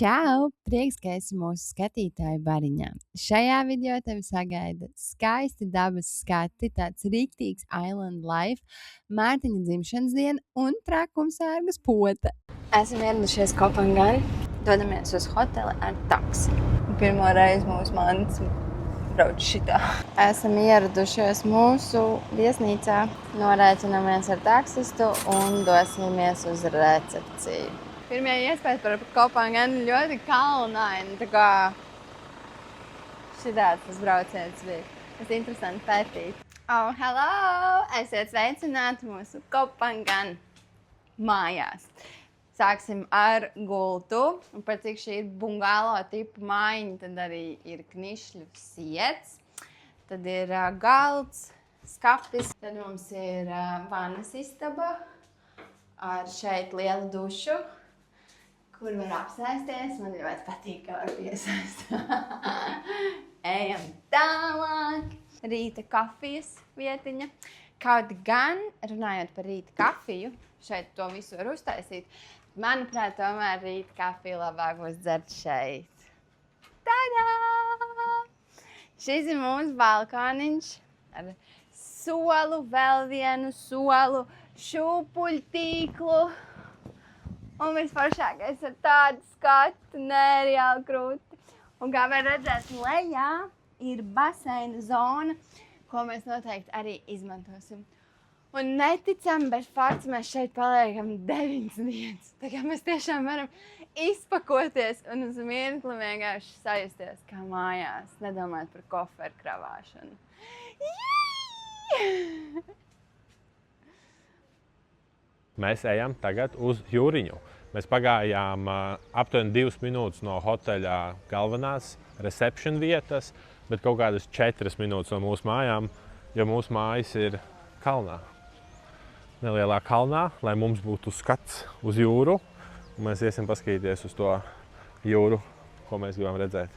Čau! Prieks, ka esi mūsu skatītāju bariņā. Šajā video tevi sagaida skaisti dabas skati, tāds rīktīgs island life, Mārtiņa dzimšanas diena un Trakumsērgas pota. Esam ieradušies Kopangan, dodamies uz hoteli ar taksi. Pirmo reizi mūsu mantas brauc šitā. Esam ieradušies mūsu viesnīcā, norēķinamies ar taksistu un dosimies uz recepciju. Pirmie iespējas par Kopanganu ļoti kalnaini, tā kā šitāds tas brauciens bija. Tas interesanti pētīt. Oh, hello! Esiet sveicināti mūsu Kopangan mājās. Sāksim ar gultu. Un par cik šī ir bungalo tipa mājiņa, tad arī ir knišļu siets. Tad ir galds, skapis. Tad mums ir vannas istaba ar šeit lielu dušu, kur var apsēsties. Man ļoti patīk, ka var piesaist. Ejam tālāk. Rīta kafijas vietiņa. Kaut gan, runājot par rīta kafiju, šeit to visu var uztaisīt. Manuprāt, tomēr rīta kafiju labāk būs dzert šeit. Tadā! Šis ir mūsu balkoniņš ar solu, vēl vienu solu, šūpuļtīklu. Un visforšākais ar tādu skatu, nereāli krūti. Un kā var redzēt, lejā ir baseina zona, ko mēs noteikti arī izmantosim. Un neticam, bet fakts mēs šeit paliekam 9 dienas. Tā kā mēs tiešām varam izpakoties un uz mirkli vienkārši sajusties kā mājās, nedomājot par koferu kravāšanu. Mēs ejam tagad uz jūriņu. Mēs pagājām aptuveni 2 minūtes no hoteļa galvenās reception vietas, bet kaut kādas 4 minūtes no mūsu mājām, jo mūsu mājas ir kalnā. Nelielā kalnā, lai mums būtu skats uz jūru. Un mēs iesim paskatīties uz to jūru, ko mēs gribam redzēt.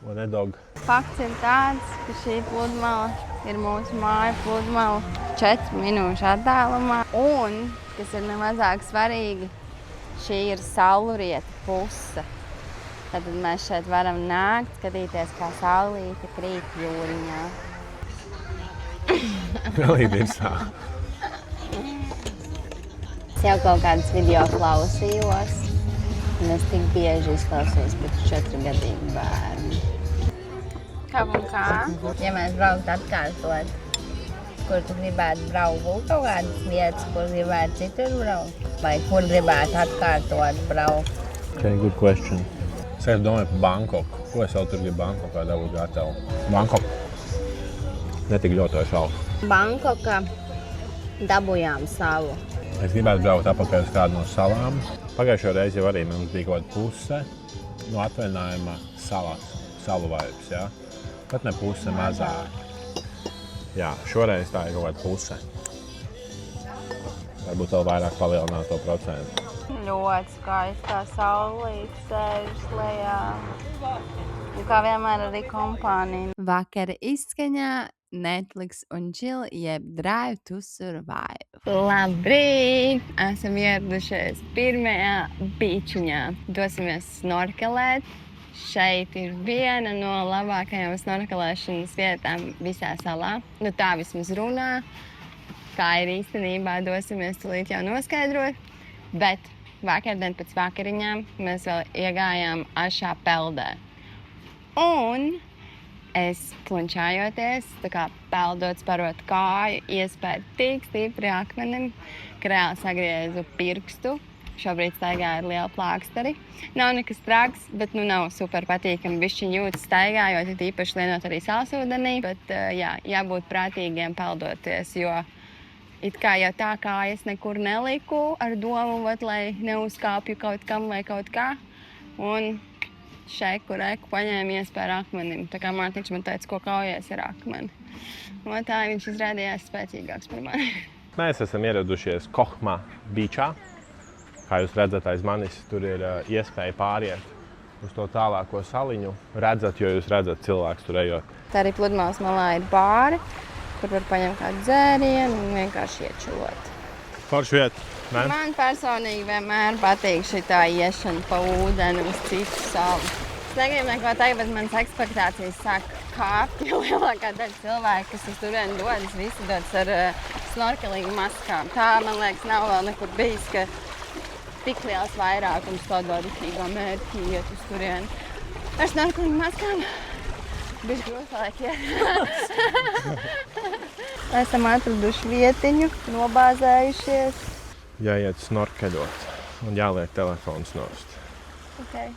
Un nedog. Fakts ir tāds, ka šī pludmala ir mūsu māja pludmala 4 minūšu attālumā. Un, kas ir nemazāk svarīgi, šī ir saulrieta puse. Tad mēs šeit varam nākt, skatīties, kā saulīte krīt jūriņā. Galīgi ir sā. Es jau kaut kādas video klausījos, un es tik bieži izklausos pēc 4-gadīgu bērnu. Kā un kā? Ja mēs braukt atkārtot, kur tu gribētu braukt, būtu kaut kādas vietas, kur gribētu citur braukt? Vai kur gribētu atkārtot braukt? Okay, good question. Es domāju par Bankoku. Ko es vēl tur gribu Bankokā dabūt gatavu? Bankok. Netik ļoti vai šauku. Bankoka dabujām savu. Es gribētu braukt apakaļ uz kādu no salām. Pagājušo reizi jau arī mums bija kaut kāda puse no atvaļinājuma salās. Salu vibes, jā? Pat ne puse, mazāk. Jā, šoreiz tā ir kaut kāda puse. Varbūt vēl vairāk palielināt to procentu. Ļoti skaistā saulīte sēžas lejā. Un kā vienmēr arī kompānija. Vakara izskaņā Netflix un chill, jeb drive to survive. Labrīt! Esam ieradušies pirmajā beachiņā. Dosimies snorkelēt. Šeit ir viena no labākajām snorkelēšanas vietām visā salā. Nu tā vismaz runā. Kā ir īstenībā, dosimies tūlīt jau noskaidrot. Bet vakardien pēc vakariņām mēs vēl iegājām ašā peldē. Un es plunčājoties, tā kā peldot, sparot kāju, iespēju tik stipri akmenim, ka reāli sagriezu pirkstu. Šobrīd staigāju ar lielu plāksteri. Nav nekas traks, bet nav super patīkami bišķiņ jūtas staigājot, ir īpaši lienot arī sālsūdenī. Bet jābūt prātīgiem peldoties, jo it kā jau tā kājas nekur neliku ar domu, lai neuzkāpju kaut kam vai kaut kā. Un šeiku reku paņēmu iespēju ar akmenim. Tā kā Mārtiņš man teica, ko kaujies ar akmeni. Un tā viņš izrādījās spēcīgāks par mani. Mēs esam ieradušies Kohma beachā. Kā jūs redzat aiz manis, tur ir iespēja pāriet uz to tālāko saliņu. Redzat, jo jūs redzat cilvēks tur ejot. Tā arī pludmales malā ir bāri, kur var paņemt kādu dzērienu un vienkārši iečilot. Forši vieta. Ne? Man personīgi vienmēr patīk šitā iešana pa ūdeni uz citu salu. Es negribu neko teikt, bet manas ekspektācijas sāk kāpt, jo lielākā daļa cilvēku, kas uz turieni dodas, visi dodas ar snorkelingu maskām. Tā, man liekas, nav vēl nekur bijis, ka tik liels vairākums tādā rītīgā mērķī iet uz turieni. Ar snorkelingu maskām bišķi grūtāk iet. Esam atraduši vietiņu, nobāzējušies. Jāiet snorkeļot un jāliek telefons nost. Okay.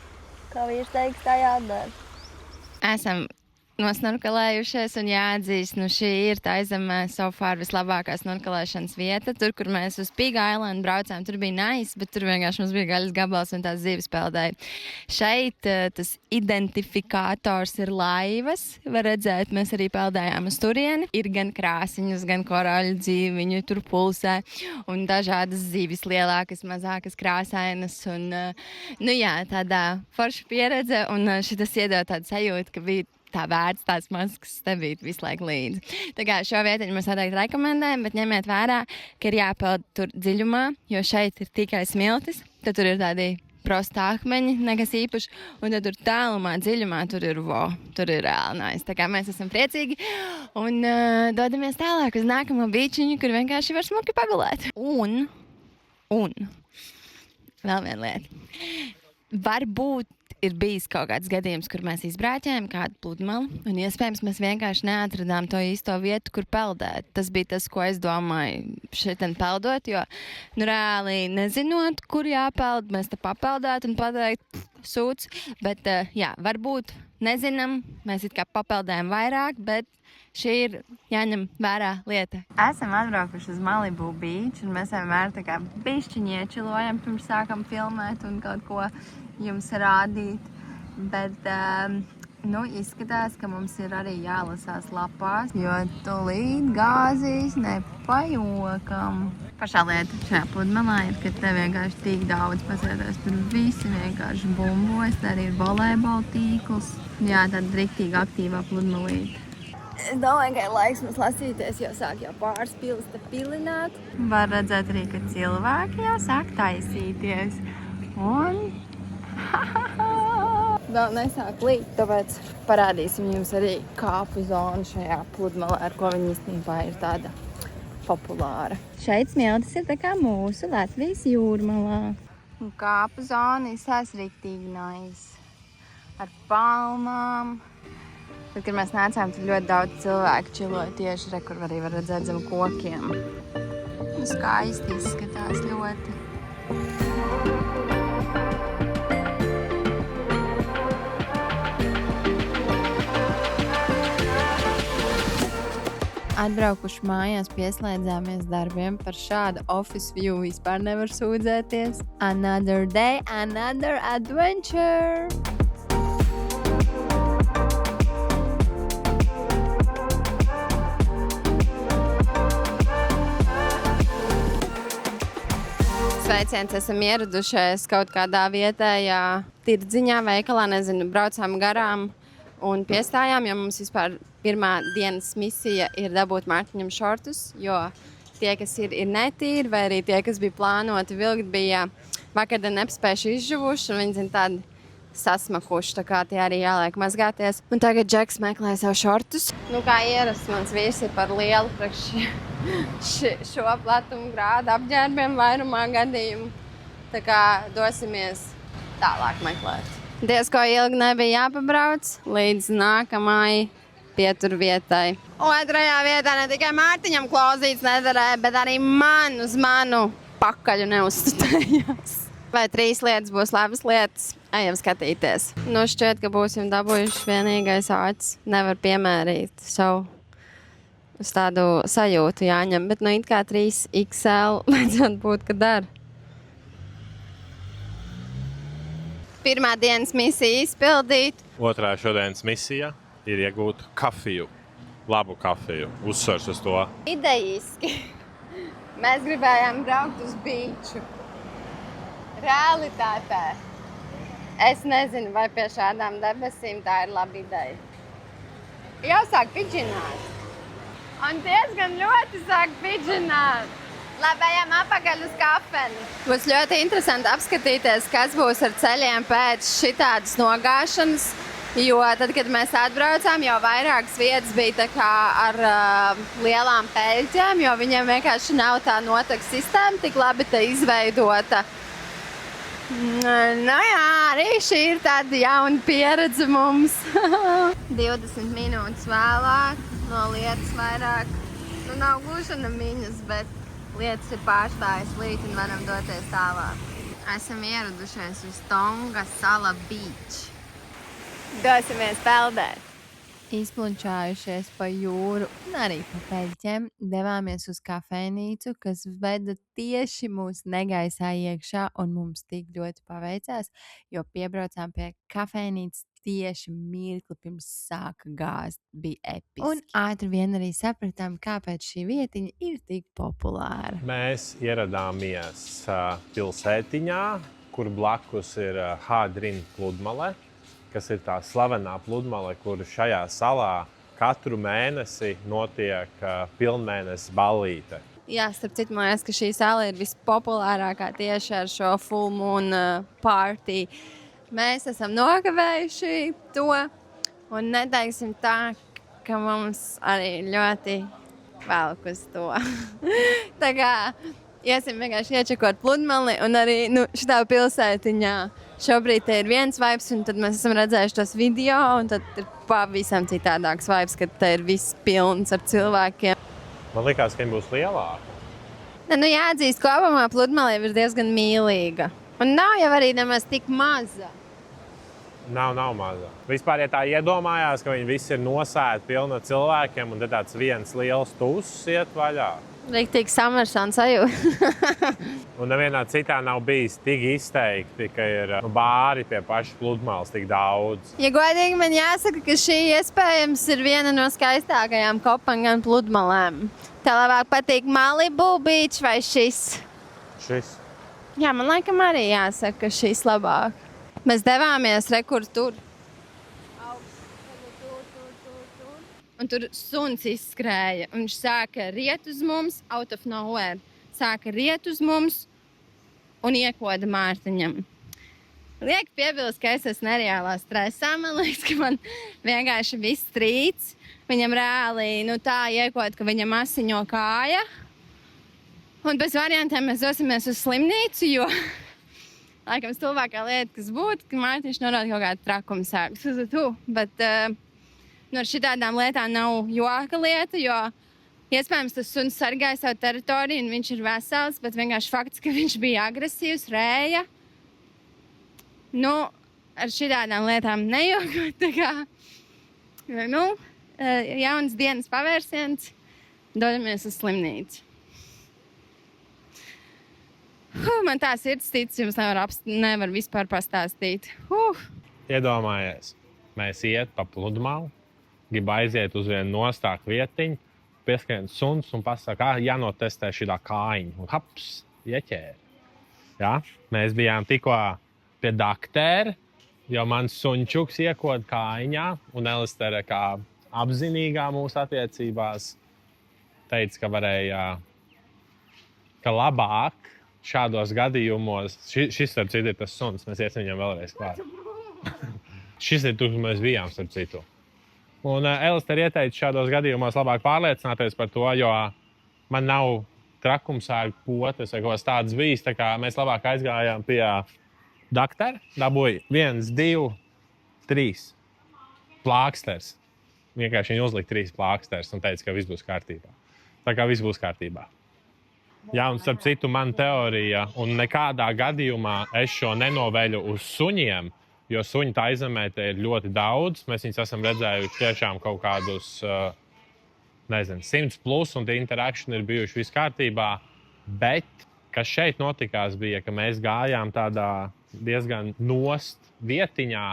Kā vīrs teiks, tā jādara. Esam nosnorkelējušies un jāatzīst, šī ir Taizemē so far vislabākā snorkelēšanas vieta. Tur, kur mēs uz Pig Island braucām, tur bija nice, bet tur vienkārši mums bija gaļas gabals un tās zivis peldēja. Šeit tas identifikators ir laivas. Var redzēt, mēs arī peldējām uz turieni. Ir gan krāsiņas, gan korāļu dzīviņu, tur pulsē un dažādas zivis lielākas, mazākas, krāsainas. Un, tādā forša pieredze un šitas iedod tādu sajūtu, ka bija tā vērts tās maskas stebīt visu laiku līdzi. Tā kā šo vietiņu mēs noteikti rekomendējam, bet ņemiet vērā, ka ir jāpeld tur dziļumā, jo šeit ir tikai smiltis, tad tur ir tādi prosti akmeņi, nekas īpaši, un tad tur tālumā, dziļumā, tur ir tur ir reāli nice. Tā kā mēs esam priecīgi un dodamies tālāk uz nākamo bīčiņu, kur vienkārši var smuki pagulēt. Un vēl viena lieta. Varbūt ir bijis kaut kāds gadījums, kur mēs izbrāķējām kādu pludmali, un iespējams mēs vienkārši neatradām to īsto vietu, kur peldēt. Tas bija tas, ko es domāju šeit peldot, jo reāli nezinot, kur jāpeld, mēs te papeldētu un pateikt sūds, bet varbūt nezinām, mēs it kā papeldējam vairāk, bet šī ir jāņem vērā lieta. Esam atbraukuši uz Malibu Beach, un mēs vienmēr tā kā bišķiņi iečilojam, pirms sākam filmēt un kaut ko jums rādīt. Bet, izskatās, ka mums ir arī jālasās lapās, jo tūlīt gāzīs nepajokam. Pašā lieta šajā pludmalā ir, ka te vienkārši tik daudz pasēdēs. Tur visi vienkārši bumbojas, tā arī ir volejbola tīkls. Jā, tāda riktīgi aktīvā pludmalīte. Es domāju, ka ir laiks mums lasīties, jo sāk jau pāris pilis te pilināt. Var redzēt arī, ka cilvēki jau sāk taisīties. Un vēl nesāk līt, tāpēc parādīsim jums arī kāpu zonu šajā pludmalē, ar ko viņa īstenībā ir tāda populāra. Šeit smiltis ir tā kā mūsu Latvijas jūrmalā. Un kāpu zona izsās riktīgi nice. Ar palmām. Tad, kad mēs nācām, tur ļoti daudz cilvēku čiloja tieši kur arī var redzēt zem kokiem. Skaisti izskatās ļoti. Atbraukuši mājās, pieslēdzāmies darbiem. Par šādu office view vispār nevar sūdzēties. Another day, another adventure! Sveiciens, esam ieradušies kaut kādā vietējā tirdziņā, veikalā, braucām garām un piestājām, jo mums vispār pirmā dienas misija ir dabūt Mārtiņam šortus, jo tie, kas ir netīri, vai arī tie, kas bija plānoti vilkt, bija vakardien nepaspējuši izžuvuši, un viņi tādi sasmakuši, tā kā tie arī jāliek mazgāties. Un tagad Džeks meklē savu šortus. Kā ierasts, mans vīrs ir par lielu priekš šo platumu grādu apģērbiem vairumā gadījumu. Tā kā dosimies tālāk meklēt. Diezko ilgi nebija jāpabrauc līdz nākamai pieturvietai. Otrajā vietā ne tikai Mārtiņam klozītes nedarēja, bet arī man uz manu pakaļu neuzstutējās. Vai 3 lietas būs labas lietas? Ejam skatīties. Šķiet, ka būsim dabūjuši vienīgais āķis. Nevar piemērīt savu uz tādu sajūtu jāņem, bet it kā 3XL vajadzētu būt, ka dar. Pirmā dienas misija izpildīt. Otrā šodienas misija ir iegūt kafiju. Labu kafiju. Uzsvars uz to. Idejiski. Mēs gribējām braukt uz bīču. Realitātē. Es nezinu, vai pie šādām debesīm tā ir laba ideja. Jau sāk pidžināt. Un diezgan ļoti sāk pidžināt. Labi, ejam apakaļ uz kafeni. Būs ļoti interesanti apskatīties, kas būs ar ceļiem pēc šitādas nogāšanas. Jo tad, kad mēs atbraucām, jau vairākas vietas bija tā kā ar lielām peļķēm, jo viņiem vienkārši nav tā noteikta sistēma tik labi te izveidota. Nu jā, arī šī ir tāda jauna pieredze mums. 20 minūtes vēlāk, no lietas vairāk. Nu, nav gluži miņas, bet lietas ir pārstājas līdz un varam doties tālāk. Esam ieradušies uz Tonga Sala Beach. Dosimies peldēt. Izplunčājušies pa jūru un arī pa peļķiem, devāmies uz kafejnīcu, kas veda tieši mūsu negaisā iekšā, un mums tik ļoti paveicās, jo piebraucām pie kafejnīcas tieši mirkli pirms sāka gāzt. Bija episki. Un ātri vien arī sapratām, kāpēc šī vietiņa ir tik populāra. Mēs ieradāmies pilsētiņā, kur blakus ir Hadrin pludmale, kas ir tā slavenā pludmale, kur šajā salā katru mēnesi notiek pilnmēnesis ballīte. Jā, starp citu, man liekas, ka šī sala ir vispopulārākā tieši ar šo full moon party. Mēs esam nokavējuši to, un neteiksim tā, ka mums arī ļoti velk uz to. Tā kā iesim vienkārši iečekot pludmali, un arī šitā pilsētiņā šobrīd te ir viens vibes, un tad mēs esam redzējuši tos video, un tad ir pavisam citādāks vibes, kad te ir viss pilns ar cilvēkiem. Man likās, ka viņi būs lielāki. Nu jāatzīst, kopumā pludmale ir diezgan mīlīga. Un nav jau arī nemaz tik maza. Nav maza. Vispār, ja tā iedomājās, ka viņi visi ir nosēti pilni ar cilvēkiem, un tad tāds viens liels tūsus iet vaļā. Riktīgi samaršana sajūta. Un nevienā citā nav bijis tik izteikti, ka ir bāri pie paša pludmales tik daudz. Ja godīgi, man jāsaka, ka šī iespējams ir viena no skaistākajām Kopangan pludmalēm. Tev labāk patīk Malibu Beach vai šis? Šis. Jā, man laikam arī jāsaka, ka šis labāk. Mēs devāmies rekur tur. Un tur suns izskrēja, un viņš sāka riet uz mums, out of nowhere. Sāka riet uz mums un iekoda Mārtiņam. Liek piebilst, ka es esmu nereālā stresā. Man liekas, ka man vienkārši viss trīc. Viņam reāli tā iekod, ka viņam asiņo kāja. Un bez variantiem mēs dosimies uz slimnīcu, jo laikam stulbākā lieta, kas būtu, ka Mārtiņš norāda kaut kādu trakumu sāku. Bet ar šitādām lietām nav joka lieta, jo iespējams tas suns sargāja savu teritoriju un viņš ir vesels, bet vienkārši fakts, ka viņš bija agresīvs, rēja. Ar šitādām lietām nejokot, tā kā, jauns dienas pavērsiens, dodamies uz slimnīcu. Man tā sirds tic, jums nevar vispār pastāstīt. Iedomājies, mēs iet pa pludmali, grib aiziet uz vienu nostāku vietiņu, pieskrien suns un pasaka, jānotestē šitā kājiņa. Un haps, ieķēra. Ja? Mēs bijām tikko pie daktēra, jo mans sunčuks iekod kājiņā, un Elistere kā apzinīgā mūsu attiecībās teica, ka varēja, ka labāk šādos gadījumos, šis starp citu ir tas suns, mēs iesim viņam vēlreiz klāt. Šis ir tur, kur mēs bijām starp citu. Un Elistere ieteica šādos gadījumos labāk pārliecināties par to, jo man nav trakumsēgu potes vai kaut kas tāds bijis, tā kā mēs labāk aizgājām pie daktera, dabūja 1, 2, 3 plāksters. Vienkārši viņi uzlika 3 plāksters un teica, ka viss būs kārtībā. Tā kā viss būs kārtībā. Jā, un starp citu man teorija, un nekādā gadījumā es šo nenoveļu uz suņiem, jo suņu tā aizemē te ir ļoti daudz. Mēs viņus esam redzējuši tiešām kaut kādus, 100 plus, un tie interakšani ir bijuši viss kārtībā. Bet, kas šeit notikās, bija, ka mēs gājām tādā diezgan nost vietiņā.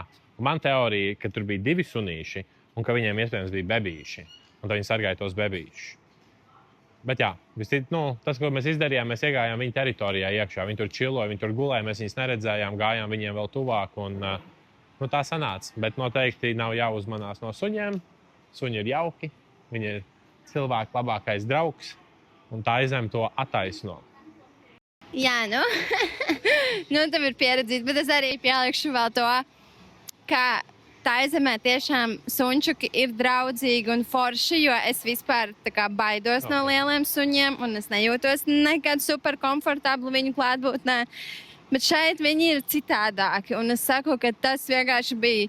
Man teorija, ka tur bija 2 sunīši, un ka viņiem iespējams bija bebīši. Un tad viņi sargāja tos bebīšus. Bet jā, tas, ko mēs izdarījām, mēs iegājām viņu teritorijā iekšā. Viņi tur čiloja, viņi tur gulēja, mēs viņus neredzējām, gājām viņiem vēl tuvāk. Un, tā sanāca. Bet noteikti nav jāuzmanās no suņiem. Suņi ir jauki, viņi ir cilvēku labākais draugs. un tā izem to attaisno. Jā, nu, tam ir pieredzīt, bet es arī pielikšu vēl to, ka tā zemē tiešām suņčuki ir draudzīgi un forši, jo es vispār tā kā baidos no lieliem suņiem un es nejūtos nekad super komfortabli viņu klātbūtnē. Bet šeit viņi ir citādāki un es saku, ka tas vienkārši bija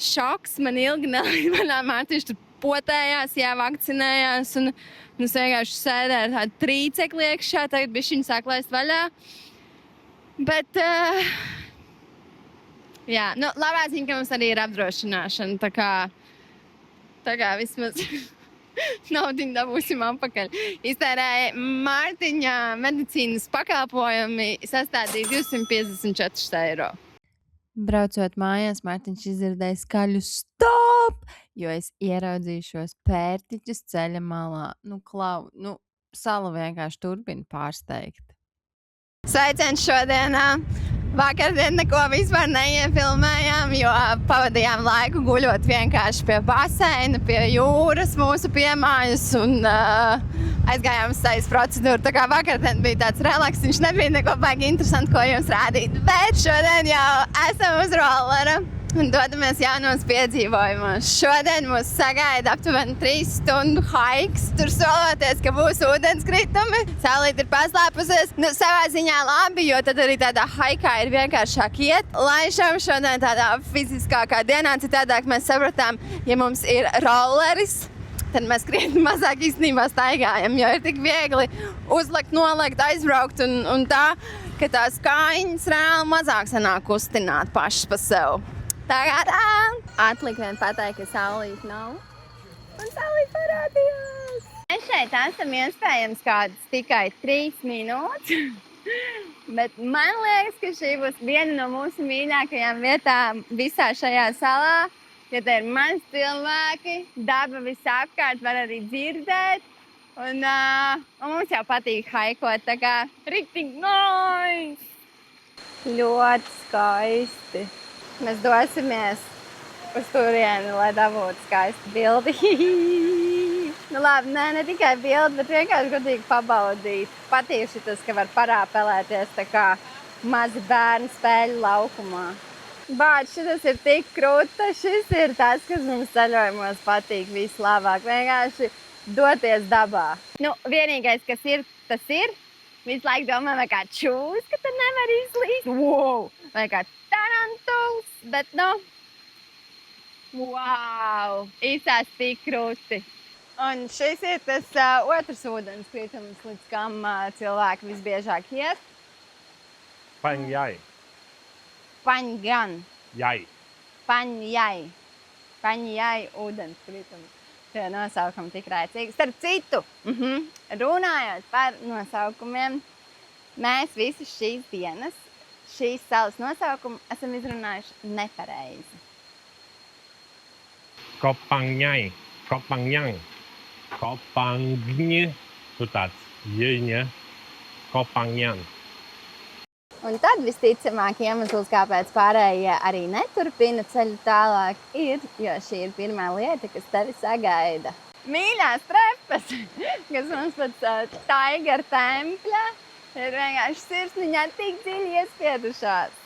šoks. Man ilgi nelīdz manā Mārtiņš tur potējās, vakcinējās un es vienkārši sēdēju ar tādu trīcekli iekšā, tagad bišķiņu sāk laist vaļā. Bet... Jā, nu, labā ziņa, ka mums arī ir apdrošināšana, tā kā vismaz naudiņu dabūsim atpakaļ. Iztērēja Mārtiņa medicīnas pakalpojumi sastādīja 254 eiro. Braucot mājās, Mārtiņš izdzirdēja skaļu stop, jo es ieraudzīju šos pērtiķus ceļa malā. Sala vienkārši turpina pārsteigt. Sveiciens šodienā! Vakardien neko vispār neiefilmējām, jo pavadījām laiku guļot vienkārši pie baseina, pie jūras mūsu piemājas un aizgājām uz sejas procedūru. Tā kā vakardien bija tāds relaks, viņš nebija neko baigi interesanti, ko jums rādīt. Bet šodien jau esam uz rollera un dodamies jaunos piedzīvojumos. Šodien mūs sagaida aptuveni 3 stundu haiks. Tur soloties, ka būs ūdenskritumi. Saulīt ir paslēpusies. Savā ziņā labi, jo tad arī tādā haikā ir vienkāršāk iet. Laišam šodien tādā fiziskākā dienā. Citādāk mēs sapratām, ja mums ir rolleris, tad mēs krietni mazāk īstenībā staigājam, jo ir tik viegli uzlikt, nolikt, aizbraukt un tā, ka tās kājiņas reāli mazāk sanāk kustināt pašas pa sev. Tagad atlika vien pateikt, ka saulīt nav. Un saulīt parādījās. Mēs šeit esam iespējams kādas tikai 3 minūtes. Bet man liekas, ka šī būs viena no mūsu mīļākajām vietām visā šajā salā. Jo te ir maz cilvēki, daba visapkārt var arī dzirdēt. Un mums jau patīk haikot, tā kā riktīgi nice. Ļoti skaisti. Mēs dosimies uz turieni, lai dabūtu skaistu bildi. Labi, ne tikai bildi, bet vienkārši godīgi pabaudīt. Patīk šitas, ka var parāpelēties tā kā mazi bērni spēļu laukumā. Bāc, šitas ir tik krūta, šis ir tas, kas mums ceļojumos patīk vislabāk. Vienkārši doties dabā. Vienīgais, kas ir, tas ir. Visu laiku domā, vai kā čūs, ka tad nevar izlīst. Wow! Vai kā tarantuls, bet wow! Īsās tik krusti. Un šis ir tas otrs ūdenskritums, līdz kam cilvēki visbiežāk iet. Paņjai. Paņgan. Jai. Paņjai. Paņjai ūdenskritums. Tie nosaukumi tik rēcīgi. Starp citu, runājot par nosaukumiem, mēs visu šīs dienas, šīs salas nosaukumu esam izrunājuši nepareizi. Kopanjai. Kopanjang. Kopangņi. Tur tāds jēņa. Kopanjang. Un tad visticamāk iemesls, kāpēc pārējie arī neturpina ceļu tālāk, ir, jo šī ir pirmā lieta, kas tevi sagaida. Mīļās trepas, kas mums pēc Tiger tempļa ir vienkārši sirsniņā tik dziļi iespiedušās.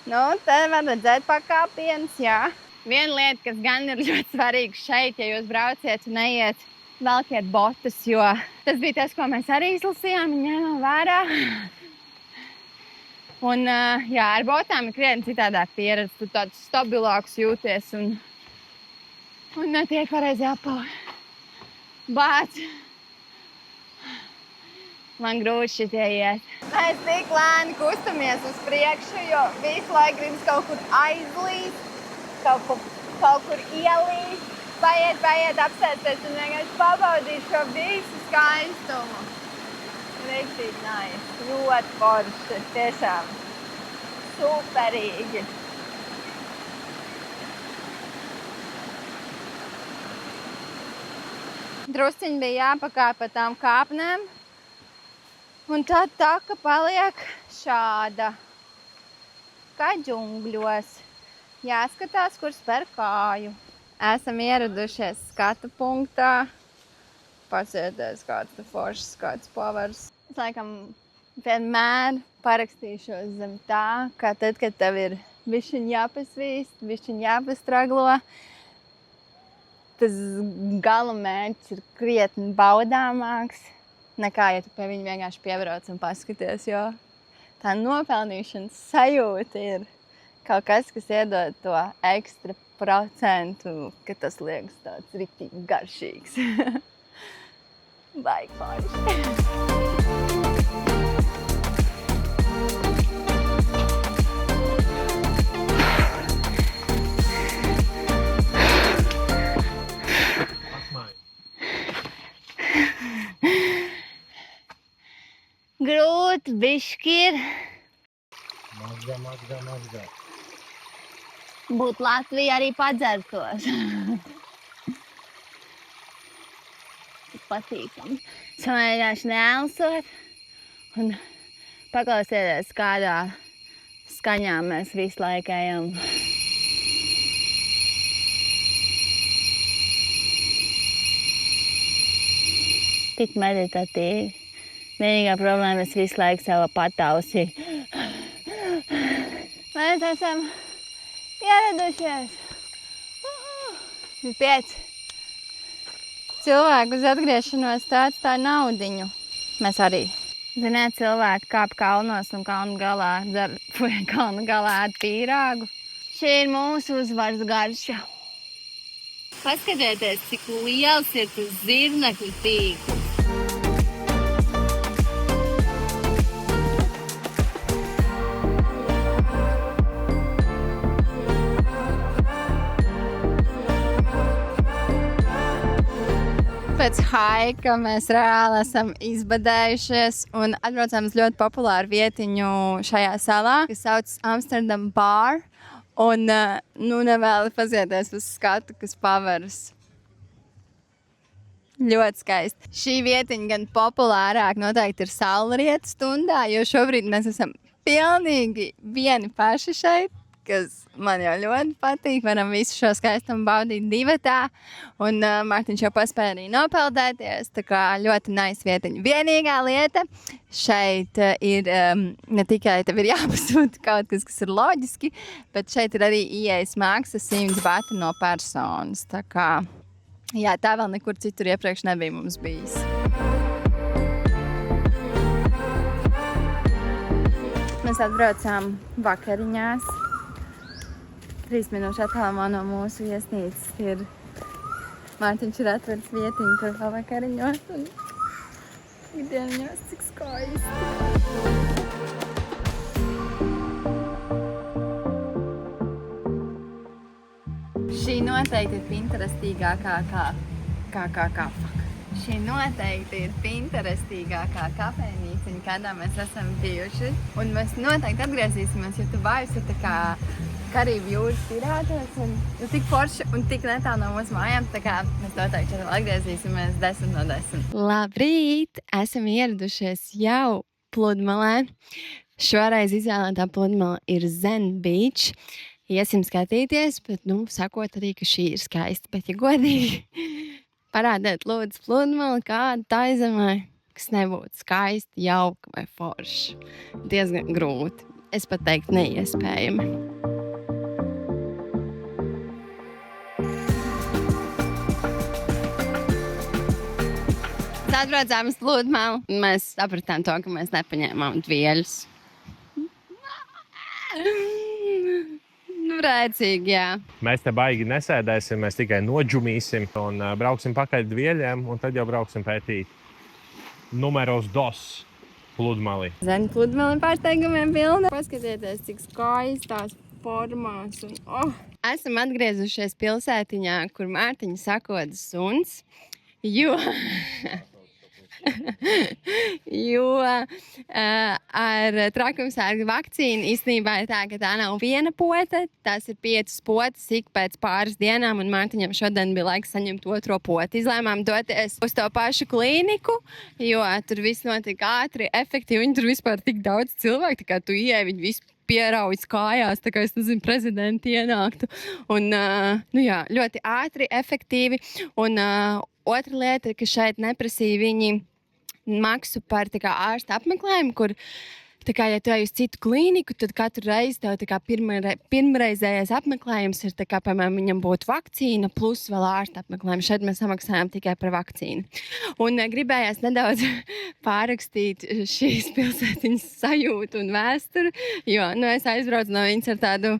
Te var redzēt pakāpiens, jā. Viena lieta, kas gan ir ļoti svarīga šeit, ja jūs brauciet un neiet, velkiet botas, jo tas bija tas, ko mēs arī izlasījām un ņēmām vērā. Un, jā, ar botām ir krietni citādāk pieredze, tu tāds stabilāks jūties un netiek pareizi jāpauj. Bāc! Man grūti šitie iet. Mēs tik lēni kustamies uz priekšu, jo visu laiku gribas kaut kur aizlīst, kaut kur ielīst, paiet, apsēsties un vienkārši pabaudīt šo visu skaistumu. Riktīgi nice. Ļoti forši. Tiešām superīgi. Drusciņi bija jāpakāp pa tām kāpnēm. Un tad taka paliek šāda. Kā džungļos. Jāskatās, kur spēr kāju. Esam ieradušies skatu punktā. pasēties, kāds tu foršs, kāds pavars. Es laikam vienmēr parakstīšos zem tā, ka tad, kad tev ir bišķiņ jāpasvīst, bišķiņ jāpastraglo, tas gala mērķis ir krietni baudāmāks, nekā, ja tu pie viņa vienkārši piebrauc un paskaties, jo tā nopelnīšanas sajūta ir kaut kas, kas iedod to ekstra procentu, ka tas liekas tāds riktīgi garšīgs. Baigi forši. Grūti bišķi ir. Mazgā. Būt Latvija arī padzertos. Patīkami. Samērāši nealsot un paklausieties, kādā skaņā mēs visu laiku ejam. Tik meditatīvi. Vienīgā problēma, es visu laiku sev patausi. Mēs esam ieradušies. 5 cilvēku uz atgriešanos tā naudiņu. Mēs arī. Ziniet, cilvēki kāp kalnos un kalnu galā ēd pīrāgu. Šī ir mūsu uzvaras garša. Paskatieties, cik liels ir tas zirnekļu tīkls. Pēc haika mēs reāli esam izbadējušies un atbraucām uz ļoti populāru vietiņu šajā salā, kas sauc Amsterdam Bar. Un nevēli paskatīties uz skatu, kas paveras. Ļoti skaisti. Šī vietiņa gan populārāk noteikti ir saulrieta stundā, jo šobrīd mēs esam pilnīgi vieni paši šeit, kas man jau ļoti patīk. Varam visu šo skaistumu baudīt divatā. Un Mārtiņš jau paspēja arī nopeldēties. Tā kā ļoti nice vietiņa. Vienīgā lieta šeit ir ne tikai tev ir jāpasūta kaut kas, kas ir loģiski, bet šeit ir arī ieejas maksa 100 bati no personas. Tā kā, jā, tā vēl nekur citur iepriekš nebija mums bijis. Mēs atbraucām vakariņās. 3 minūšu attālumā no mūsu viesnīcas ir Mārtiņš ir atveris vietiņu, kur pavakariņot un ikdieniņos, cik skaisti. Šī noteikti ir pinterestīgākā Šī noteikti ir pinterestīgākā kafejnīciņa, kādā mēs esam bijuši. Un mēs noteikti atgriezīsimies, jo Dubajs ir tā kā Karību jūras pirātos un tik forši un tik netālu no mūsu mājām, tā kā mēs noteikti vēl atgriezīsimies 10 no 10. Labrīt! Esam ieradušies jau pludmalē. Šoreiz izvēlētā pludmale ir Zen Beach. Iesim skatīties, bet, sakot arī, ka šī ir skaista, bet, ja godīgi, parādiet lūdzu pludmali kādu taizemē, kas nebūtu skaisti, jauka vai forši. Diezgan grūti. Es pat teiktu neiespējami. Atbraucām uz pludmali, un mēs sapratām to, ka mēs nepaņēmām dvieļus. Rēcīgi, jā. Mēs te baigi nesēdēsim, mēs tikai nodžumīsim un brauksim pakaļ dvieļiem, un tad jau brauksim pētīt numeros 2 pludmali. Zen pludmali pārsteigumiem pilna. Paskatieties, cik skaistās formās. Un, Esam atgriezušies pilsētiņā, kur Mārtiņa sakodas suns, jo ar trakumsērgu vakcīnu īstenībā ir tā, ka tā nav viena pote, tās ir 5 potes ik pēc pāris dienām, un Mārtiņam šodien bija laiks saņemt 2. poti. Izlēmām doties uz to pašu klīniku, jo tur viss notika ātri, efektīvi, un tur vispār tik daudz cilvēku, tā kā tu ieej, viņi visi pieraujas kājās, tā kā es nezinu, prezidenti ienāktu. Un, ļoti ātri, efektīvi. Un otra lieta, ka šeit neprasīja viņi maksu par tā kā ārsta apmeklējumu, kur tā kā, ja tu ej uz citu klīniku, tad katru reizi tev tā kā pirmreizējais apmeklējums ir tā kā, piemēram, viņam būtu vakcīna plus vēl ārsta apmeklējums. Šeit mēs samaksājām tikai par vakcīnu. Un gribējās nedaudz pārrakstīt šīs pilsētiņas sajūtu un vēsturi, jo, es aizbraucu no viņas ar tādu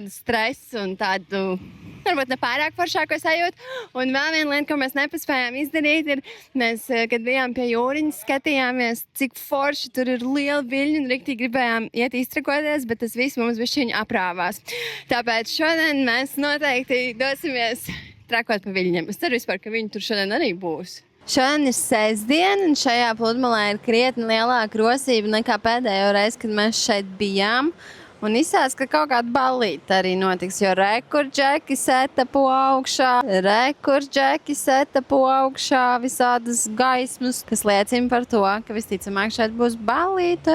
stresu un tādu, varbūt nepārāk foršāko sajūtu. Un vēl viena lieta, ko mēs nepaspējām izdarīt, ir, mēs, kad bijām pie jūriņas, skatījāmies, cik forši tur ir liela viļņa un riktīgi gribējām iet iztrakoties, bet tas viss mums bišķiņ aprāvās. Tāpēc šodien mēs noteikti dosimies trakot pa viļņiem. Es ceru vispār, ka viņi tur šodien arī būs. Šodien ir sestdiena, un šajā pludmalē ir krietni lielāka rosība nekā pēdējo reizi, kad mēs šeit bijām. Un izsāc, ka kaut kāda ballīte arī notiks, jo rekordžeki setapu augšā, visādas gaismas, kas liecina par to, ka visticamāk šeit būs ballīte.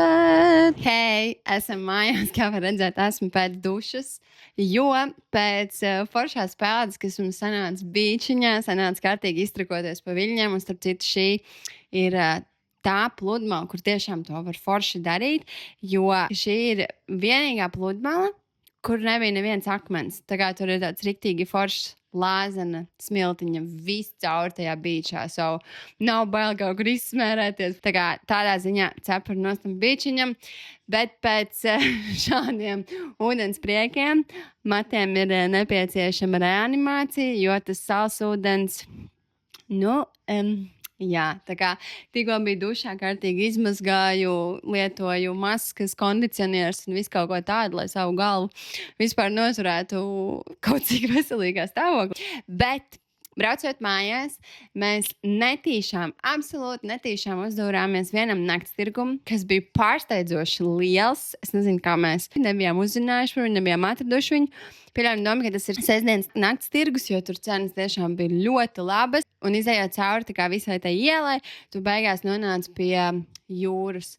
Hei, esam mājās, kā var redzēt, esmu pēc dušas, jo pēc foršās pēdas, kas mums sanāca bīčiņā, sanāca kārtīgi iztrakoties pa viļņiem, un starp citu šī ir tā pludmala, kur tiešām to var forši darīt, jo šī ir vienīgā pludmala, kur nebija neviens akmens. Tā kā tur ir tāds riktīgi foršs lāzena smiltiņa viss caur tajā bīčā. So, nav bail kaut kur izsmērēties. Tā kā tādā ziņā cepur nostam bīčiņam, bet pēc šādiem ūdens priekiem matiem ir nepieciešama reanimācija, jo tas sals ūdens, jā, tā kā tikko biju dušā, kārtīgi izmazgāju, lietoju maskas, kondicionierus un visu kaut ko tādu, lai savu galvu vispār noturētu kaut cik veselīgā stāvoklī. Bet, braucot mājās, mēs absolūti netīšām uzdūrāmies vienam naktstirgum, kas bija pārsteidzoši liels. Es nezinu, kā mēs nebijām uzzinājuši par viņu, nebijām atraduši viņu. Pieļaujam domu, ka tas ir sestdienas nakts tirgus, jo tur cenas tiešām bija ļoti labas. Un izējot cauri tā kā visai tai ielai, tu beigās nonāc pie jūras.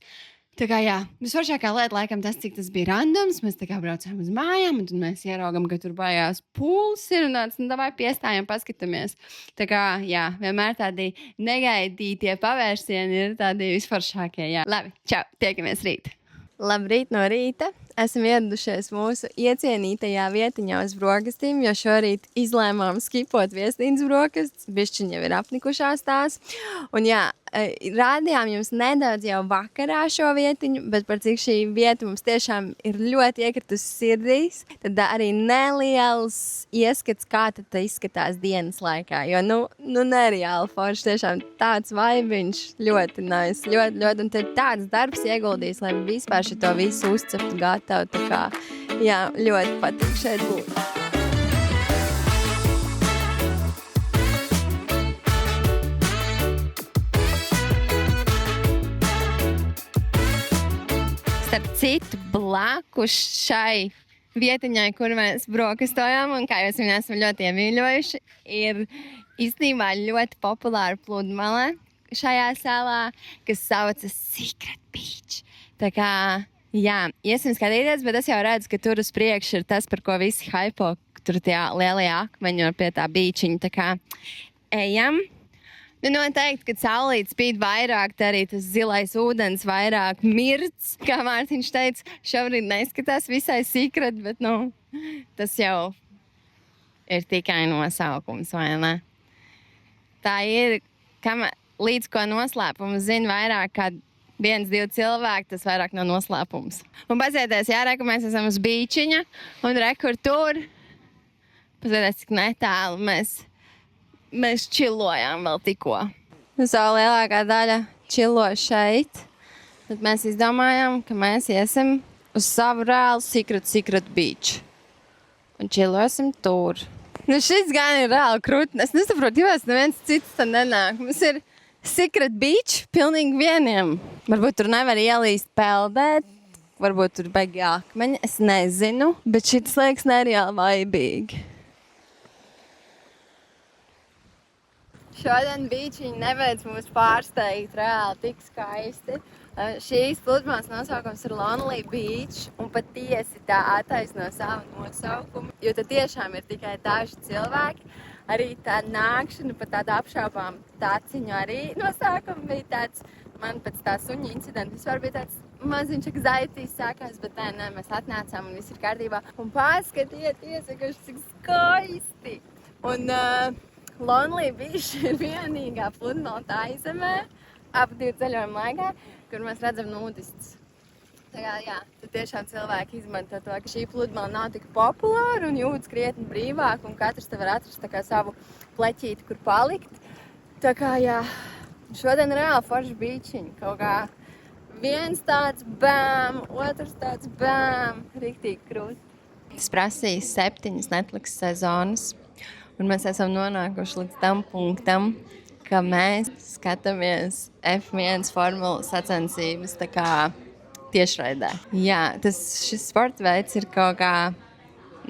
Tā kā jā, visvaršākā lieta laikam tas, cik tas bija randoms. Mēs tā kā braucām uz mājām, un tad mēs ieraugam, ka tur baigās pūles ir, un davai piestājam, paskatāmies. Tā kā jā, vienmēr tādi negaidītie pavērsieni ir tādi visvaršākie, jā. Labi, čau, tiekamies rīt. Labrīt no rīta. Esam ieradušies mūsu iecienītajā vietiņā uz brokastīm, jo šorīt izlēmām skipot viesnīcas brokastis. Bišķiņ jau ir apnikušās tās. Un jā, rādījām jums nedaudz jau vakarā šo vietiņu, bet par cik šī vieta mums tiešām ir ļoti iekritusi sirdīs, tad arī neliels ieskats, kā tad tā izskatās dienas laikā. Jo, nereāli forši, tiešām tāds vaibiņš ļoti nice, ļoti, un te ir tāds darbs ieguldījis, lai vispār šito visu uzceptu gatavu. Tā kā, jā, ļoti patīk šeit būt. Starp citu, blakus šai vietiņai, kur mēs brokastojām, un kā jūs viņu esam ļoti iemīļojuši, ir īstenībā ļoti populāra pludmale šajā salā, kas saucas Secret Beach. Tā kā, jā, iesim skatīties, bet es jau redzu, ka tur uz priekšu ir tas, par ko visi haipo, tur tie lielie akmeņi pie tā bīčiņa. Tā kā ejam. Noteikti, kad saulīt spīd vairāk, tā arī tas zilais ūdens vairāk mirds. Kā Mārtiņš teica, šobrīd neskatās visai secret, bet, tas jau ir tikai nosaukums, vai ne? Tā ir, līdz ko noslēpumu zina vairāk kā 1-2 cilvēki, tas vairāk nav noslēpums. Un pazieties, ka mēs esam uz bīčiņa, un rekur tur, pazieties, cik netālu mēs čilojām vēl tikko. Savu lielākā daļa čilo šeit, bet mēs izdomājām, ka mēs iesim uz savu reālu Secret Beach. Un čilosim tur. Šis gan ir reāli krūtni. Es nesaprotu, jo neviens cits tad nenāk. Mums ir Secret Beach pilnīgi vieniem. Varbūt tur nevar ielīst peldēt, varbūt tur baigi akmeņi, es nezinu, bet šis liekas nereāli vaibīgi. Šodien bīčiņi nebeidz mūs pārsteigt reāli tik skaisti. Šīs pludmales nosaukums ir Lonely Beach, un patiesi tā attaisno savu nosaukumu, jo tad tiešām ir tikai daži cilvēki. Arī tā nākšana pa tādu apšaubām taciņu arī nosaukums bija tāds, man pēc tā suņa incidenta vispār bija tāds maziņš anxiety sākās, bet nē, mēs atnācām un viss ir kārtībā. Un pārskatieties, cik skaisti! Un Lonely Beach ir vienīgā pludmale Taizemē, ap 2 ceļojumu laikā, kur mēs redzam nudistus. Tā kā, jā, tad tiešām cilvēki izmanto to, ka šī pludmale nav tik populāra un jūtas krietni brīvāk, un katrs te var atrast tā kā savu pleķīti, kur palikt. Tā kā, jā, šodien reāli forši bīčiņi, kaut kā viens tāds bēm, otrs tāds bēm, riktīgi krūti. Tas prasīs 7 Netflix sezonas, un mēs esam nonākuši līdz tam punktam, ka mēs skatāmies F1 formulas sacensības tā kā tiešraidē. Jā, šis sporta veids ir kaut kā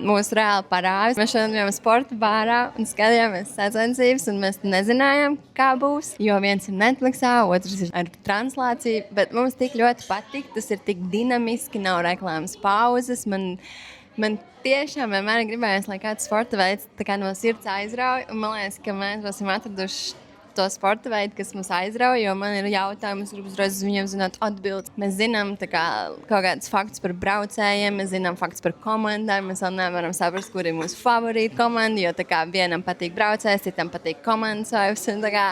mūsu reāli parāvis. Mēs šodien bijām sporta bārā un skatījāmies sacensības, un mēs nezinājām, kā būs. Jo viens ir Netflixā, otrs ir ar translāciju, bet mums tik ļoti patīk, tas ir tik dinamiski, nav reklāmas pauzes. Man tiešām vienmēr gribējās, lai kāds sporta veids tā kā no sirds aizrauj, un man liekas, ka mēs esam atraduši to sporta veidu, kas mums aizrauj, jo man ir jautājumi, es gribu uzreiz uz viņiem zināt atbildes. Mēs zinām tā kā kaut kādus faktus par braucējiem, mēs zinām faktus par komandām, mēs vēl nevaram saprast, kur ir mūsu favorīta komanda, jo tā kā vienam patīk braucējs, citam patīk komandas vajus, un tā kā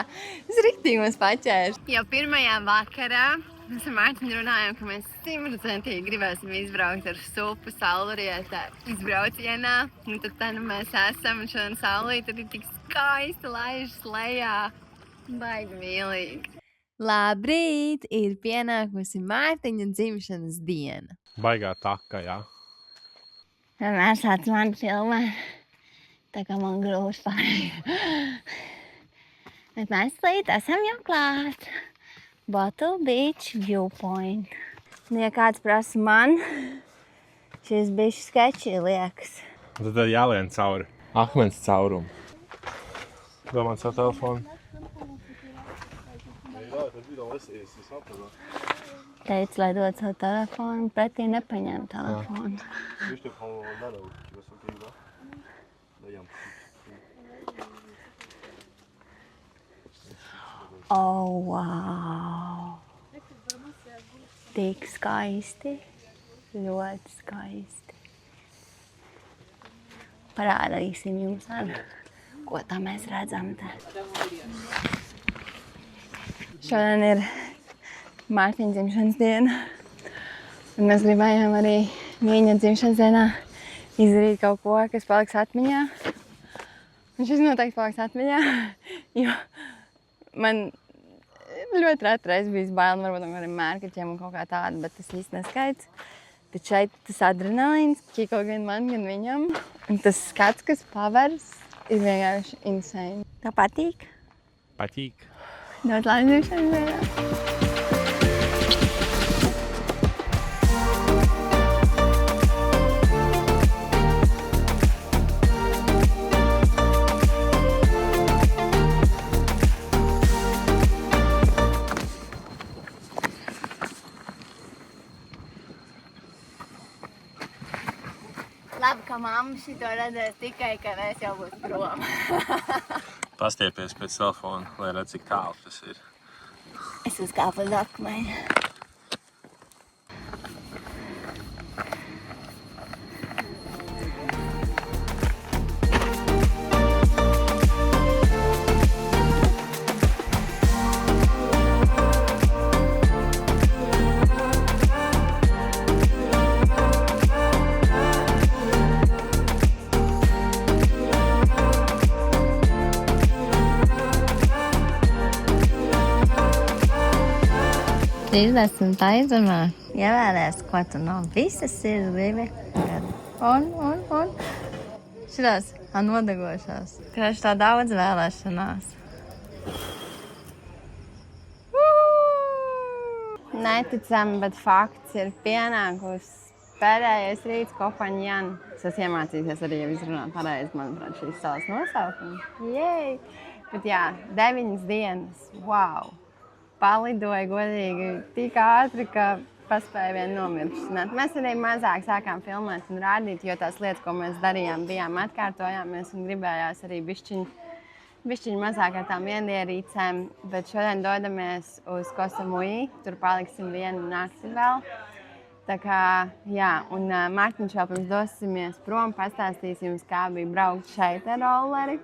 es riktīgi mums paķēru. Jau pirmajā vakarā mēs ar Mārtiņu runājām, ka mēs 100% gribēsim izbraukt ar supu Saulrietā izbraucienā, un tad tā nu mēs esam, un šodien saulīte ir tik skaista laižas lejā. Baigi mīlīgi. Labrīt! Ir pienākusi Mārtiņa dzimšanas diena. Baigā taka, jā. Mēs tāds mani filmē, tā kā man grūti pārējā. Bet mēs līdz esam jau klāt. Bottle Beach Viewpoint. Ja kāds prasa man, šis bišķi sketči liekas. Tad jālien cauri. Akmens caurumu. Domā savu telefonu. Teicu, lai dod savu telefonu, pretī nepaņem telefonu. Oh, wow! Tik skaisti, ļoti skaisti. Parādīsim jums, ko tā mēs redzam te. Šodien ir Mārtiņa dzimšanas diena, un mēs gribējām arī viņa dzimšanas dienā izdarīt kaut ko, kas paliks atmiņā. Un šis noteikti paliks atmiņā, jo man ļoti reti reiz bijis bail, varbūt no kādiem mērkaķiem un kaut kā tāda, bet tas īsti neskaits. Bet šeit tas adrenalīns, ka kaut gan man, gan viņam, un tas skats, kas paveras, ir vienkārši insane. Tev patīk? Patīk. Ļoti labi dzimšanas dienā. Labi, ka mamma šito redzēs tikai, kad es jau būšu prom. Pastiepies pēc telefona, lai redz, cik tālu tas ir. Es uzkāpu uz akmeņa. Iznesam Taizemā. Ievēlēs, ko tu no visas sirds gribi. Un. Šitās nodegošās. Kreši tā daudz vēlēšanās. Neticami, bet fakts ir pienākusi pēdējais rīts Kopaņjan. Es esmu iemācījies arī jau izrunāt pareizi, manuprāt, šīs salas nosaukumu. Jej! Bet jā, 9 dienas. Wow! palidoja godīgi tik ātri, ka paspēja vien nomirkšķināt. Mēs arī mazāk sākām filmēt un rādīt, jo tās lietas, ko mēs darījām, bijām atkārtojāmies un gribējās arī bišķiņ mazāk ar tām viendierīcēm. Bet šodien dodamies uz Kosamui, tur paliksim vienu nakti vēl. Tā kā, jā, un Mārtiņš vēl pirms dosimies prom, pastāstīsim, kā bija braukt šeit ar rolleri.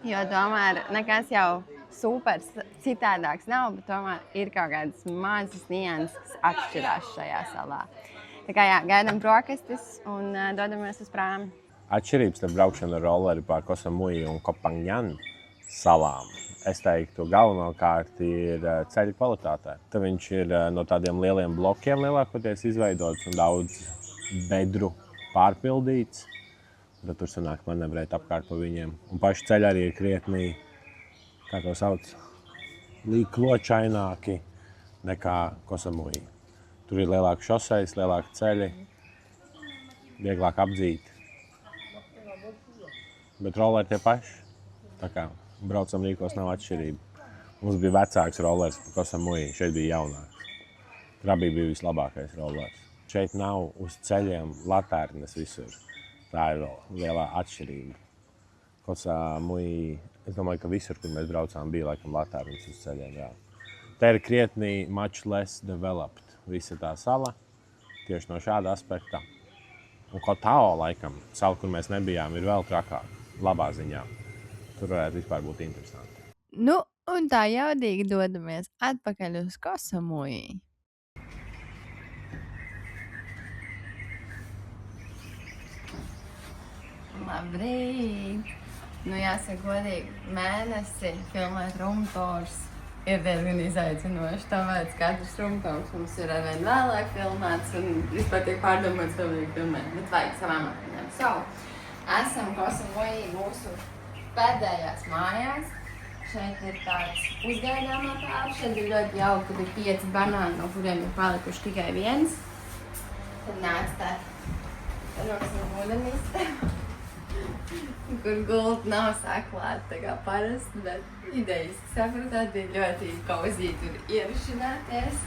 Jo tomēr nekas jau super citādāks nav, bet tomēr ir kaut kādas mazas nianses, kas atšķirās šajā salā. Tā kā jā, gaidām brokastis un dodamies uz prāmi. Atšķirības starp braukšanu ar rolleri pār Kosamui un Kopangņanu salām, es teiktu, galvenokārt ir ceļa kvalitātē. Tad viņš ir no tādiem lieliem blokiem lielākoties izveidots un daudz bedru pārpildīts. Tad tur sanāk manevrēt apkārt pa viņiem. Un paši ceļi arī ir krietni, kā to sauc, kločaināki nekā Kosamui. Tur ir lielāki šoseis, lielāki ceļi, vieglāk apdzīt. Bet rolleri tie paši. Tā kā braucam rīkos nav atšķirība. Mums bija vecāks rollers pa Kosamui, šeit bija jaunāks. Tur abi bija vislabākais rollers. Šeit nav uz ceļiem latērnes visur. Tā ir lielā atšķirība. Kosamui, es domāju, ka visur, kur mēs braucām, bija laikam latērnes uz ceļiem. Jā. Te ir krietni much less developed. Visa tā sala, tieši no šāda aspekta. Un Kotao, laikam, sala, kur mēs nebijām, ir vēl trakāk, labā ziņā. Tur varētu vispār būt interesanti. Nu, un tā jaudīgi dodamies atpakaļ uz Kosamui. Labrīt! Nu, jāsaka godīgi, mēnesi filmēt rumtors ir diezgan izaicinoši. Tāpēc katrs rumtors mums ir arvien vēlāk filmēts un vispār tiek pārdomāts, ko vajag filmēt. Bet vajag savām atmiņām. So, esam Kosamui mūsu pēdējās mājās. Šeit ir tāds uzgaidāmā telpa. Šeit ir ļoti jauki, tur ir 5 banāni, no kuriem ir palikuši tikai viens. Tad nāc tā, roksim ūdenīs, kur gulta nav saklāta tā kā parasti, bet idejiski sapratāt, ir ļoti cozy tur ierašanāties.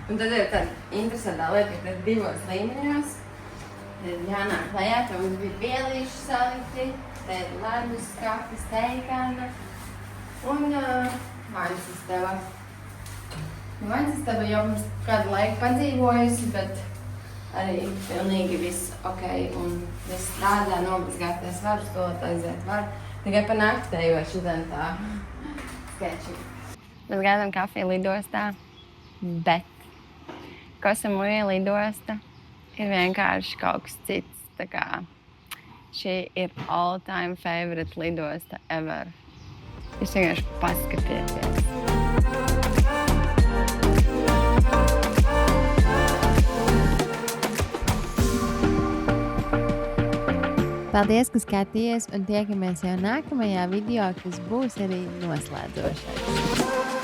Un tad ir tāda interesantā lieta, ka ir 2 līmeņos. Tad jānāk lejā, ka mums bija bielīši salikti. Te ir ledus skapis, teikāna un vaļasistava. Vaļasistava jau mums kādu laiku padzīvojusi, bet arī pilnīgi viss ok un viss strādā, nobazgāties var, stolot aiziet var. Tikai pa nakti ejot šodien tā sketči. Mēs gaidām kafiju lidostā, bet Kosamui lidosta ir vienkārši kaut kas cits. Tā kā šī ir all-time favorite lidosta ever. Jūs vienkārši paskatieties. Paldies, ka skatījies un tiekamies jau nākamajā video, kas būs arī noslēdzošais.